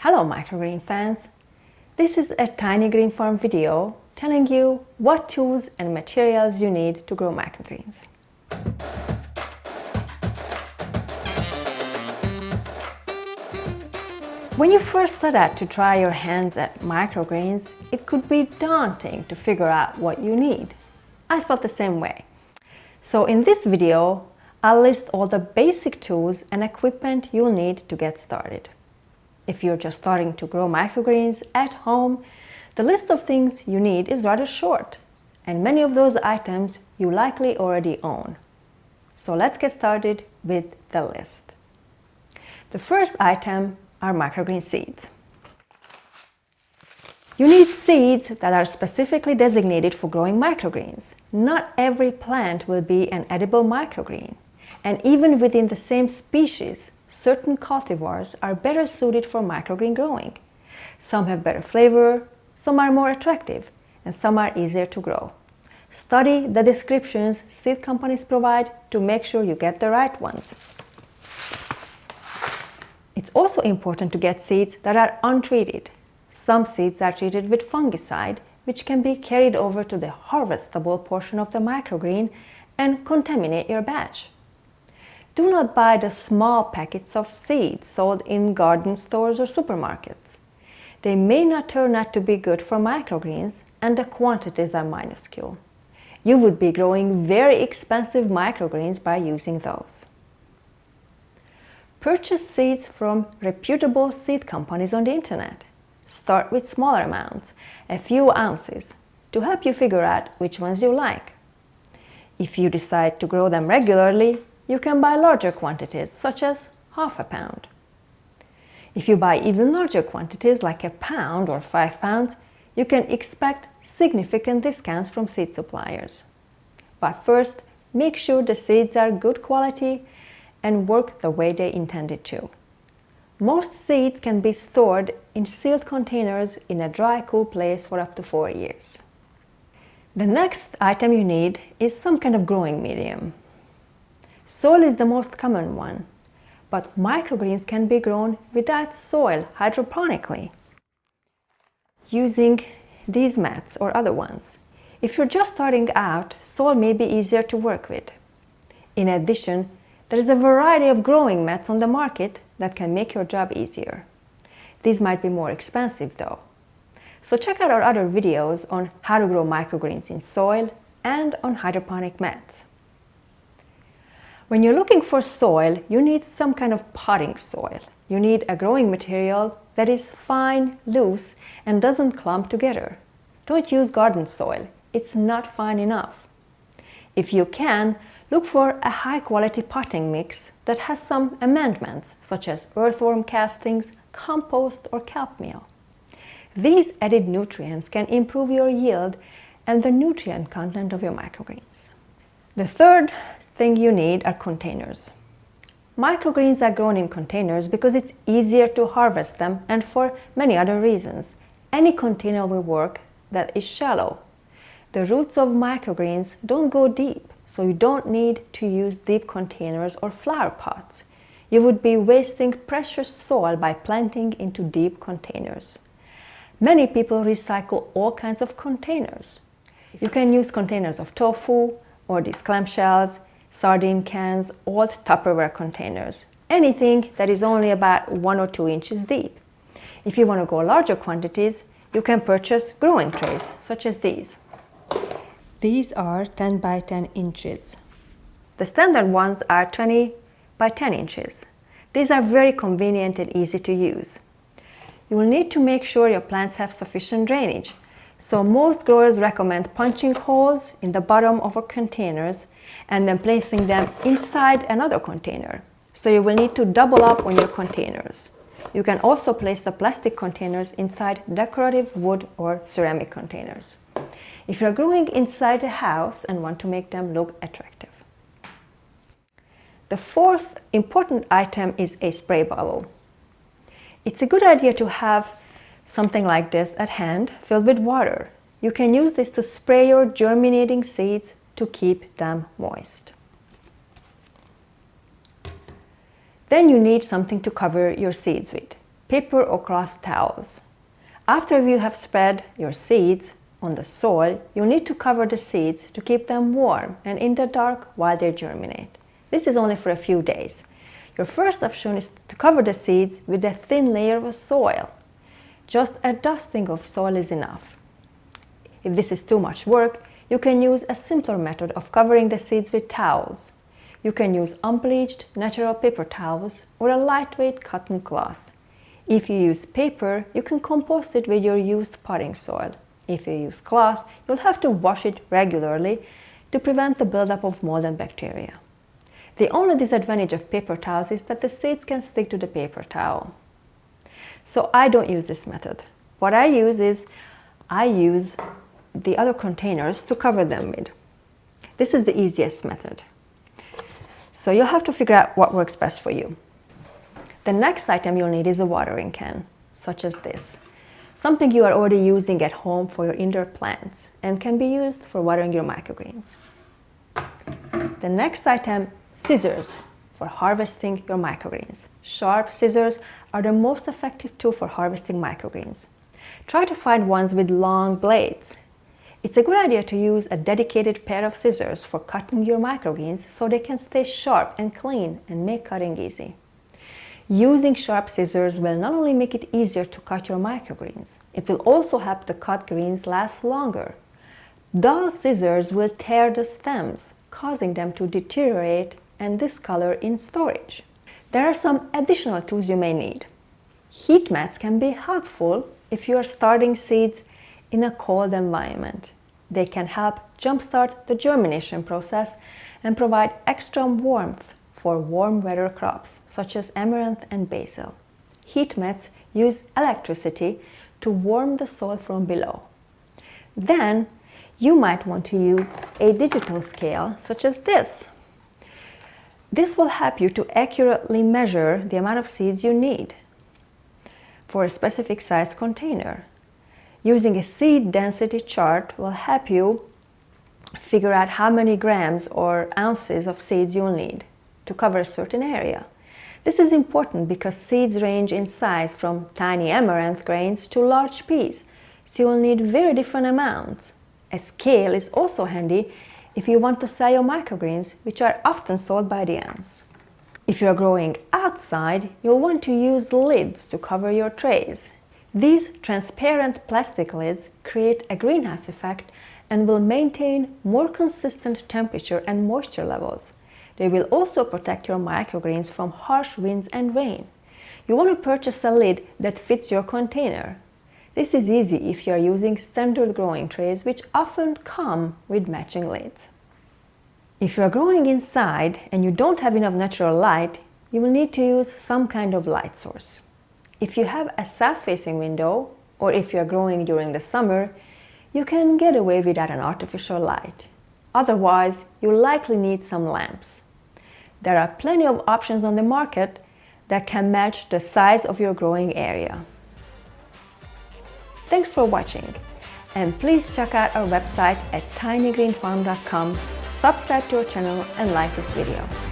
Hello microgreen fans! This is a tiny green farm video telling you what tools and materials you need to grow microgreens. When you first set out to try your hands at microgreens, it could be daunting to figure out what you need. I felt the same way. So in this video, I'll list all the basic tools and equipment you'll need to get started. If you're just starting to grow microgreens at home, the list of things you need is rather short, and many of those items you likely already own. So let's get started with the list. The first item are microgreen seeds. You need seeds that are specifically designated for growing microgreens. Not every plant will be an edible microgreen, and even within the same species, certain cultivars are better suited for microgreen growing. Some have better flavor, some are more attractive, and some are easier to grow. Study the descriptions seed companies provide to make sure you get the right ones. It's also important to get seeds that are untreated. Some seeds are treated with fungicide, which can be carried over to the harvestable portion of the microgreen and contaminate your batch. Do not buy the small packets of seeds sold in garden stores or supermarkets. They may not turn out to be good for microgreens, and the quantities are minuscule. You would be growing very expensive microgreens by using those. Purchase seeds from reputable seed companies on the internet. Start with smaller amounts, a few ounces, to help you figure out which ones you like. If you decide to grow them regularly, you can buy larger quantities, such as half a pound. If you buy even larger quantities, like a pound or 5 pounds, you can expect significant discounts from seed suppliers. But first, make sure the seeds are good quality and work the way they intended to. Most seeds can be stored in sealed containers in a dry, cool place for up to 4 years. The next item you need is some kind of growing medium. Soil is the most common one, but microgreens can be grown without soil hydroponically, using these mats or other ones. If you're just starting out, soil may be easier to work with. In addition, there is a variety of growing mats on the market that can make your job easier. These might be more expensive though. So check out our other videos on how to grow microgreens in soil and on hydroponic mats. When you're looking for soil, you need some kind of potting soil. You need a growing material that is fine, loose, and doesn't clump together. Don't use garden soil. It's not fine enough. If you can, look for a high-quality potting mix that has some amendments, such as earthworm castings, compost, or kelp meal. These added nutrients can improve your yield and the nutrient content of your microgreens. The third thing you need are containers. Microgreens are grown in containers because it's easier to harvest them, and for many other reasons. Any container will work that is shallow. The roots of microgreens don't go deep, so you don't need to use deep containers or flower pots. You would be wasting precious soil by planting into deep containers. Many people recycle all kinds of containers. You can use containers of tofu or these clamshells, sardine cans, old Tupperware containers, anything that is only about 1 or 2 inches deep. If you want to grow larger quantities, you can purchase growing trays, such as these. These are 10 by 10 inches. The standard ones are 20 by 10 inches. These are very convenient and easy to use. You will need to make sure your plants have sufficient drainage. So most growers recommend punching holes in the bottom of our containers and then placing them inside another container. So you will need to double up on your containers. You can also place the plastic containers inside decorative wood or ceramic containers, if you're growing inside a house and want to make them look attractive. The fourth important item is a spray bottle. It's a good idea to have something like this at hand, filled with water. You can use this to spray your germinating seeds to keep them moist. Then you need something to cover your seeds with. paper or cloth towels. After you have spread your seeds on the soil, you need to cover the seeds to keep them warm and in the dark while they germinate. This is only for a few days. Your first option is to cover the seeds with a thin layer of soil. Just a dusting of soil is enough. If this is too much work, you can use a simpler method of covering the seeds with towels. You can use unbleached natural paper towels or a lightweight cotton cloth. If you use paper, you can compost it with your used potting soil. If you use cloth, you'll have to wash it regularly to prevent the buildup of mold and bacteria. The only disadvantage of paper towels is that the seeds can stick to the paper towel. So I don't use this method. What I use is the other containers to cover them with. This is the easiest method. So you'll have to figure out what works best for you. The next item you'll need is a watering can, such as this. Something you are already using at home for your indoor plants and can be used for watering your microgreens. The next item, scissors for harvesting your microgreens. Sharp scissors are the most effective tool for harvesting microgreens. Try to find ones with long blades. It's a good idea to use a dedicated pair of scissors for cutting your microgreens so they can stay sharp and clean and make cutting easy. Using sharp scissors will not only make it easier to cut your microgreens, it will also help the cut greens last longer. Dull scissors will tear the stems, causing them to deteriorate and discolor in storage. There are some additional tools you may need. Heat mats can be helpful if you are starting seeds in a cold environment. They can help jumpstart the germination process and provide extra warmth for warm weather crops such as amaranth and basil. Heat mats use electricity to warm the soil from below. Then you might want to use a digital scale such as this. This will help you to accurately measure the amount of seeds you need for a specific size container. Using a seed density chart will help you figure out how many grams or ounces of seeds you'll need to cover a certain area. This is important because seeds range in size from tiny amaranth grains to large peas, so you'll need very different amounts. A scale is also handy if you want to sell your microgreens, which are often sold by the ounce. If you're growing outside, you'll want to use lids to cover your trays. These transparent plastic lids create a greenhouse effect and will maintain more consistent temperature and moisture levels. They will also protect your microgreens from harsh winds and rain. You want to purchase a lid that fits your container. This is easy if you are using standard growing trays, which often come with matching lids. If you are growing inside and you don't have enough natural light, you will need to use some kind of light source. If you have a south-facing window, or if you are growing during the summer, you can get away without an artificial light. Otherwise, you'll likely need some lamps. There are plenty of options on the market that can match the size of your growing area. Thanks for watching, and please check out our website at tinygreenfarm.com, subscribe to our channel and like this video.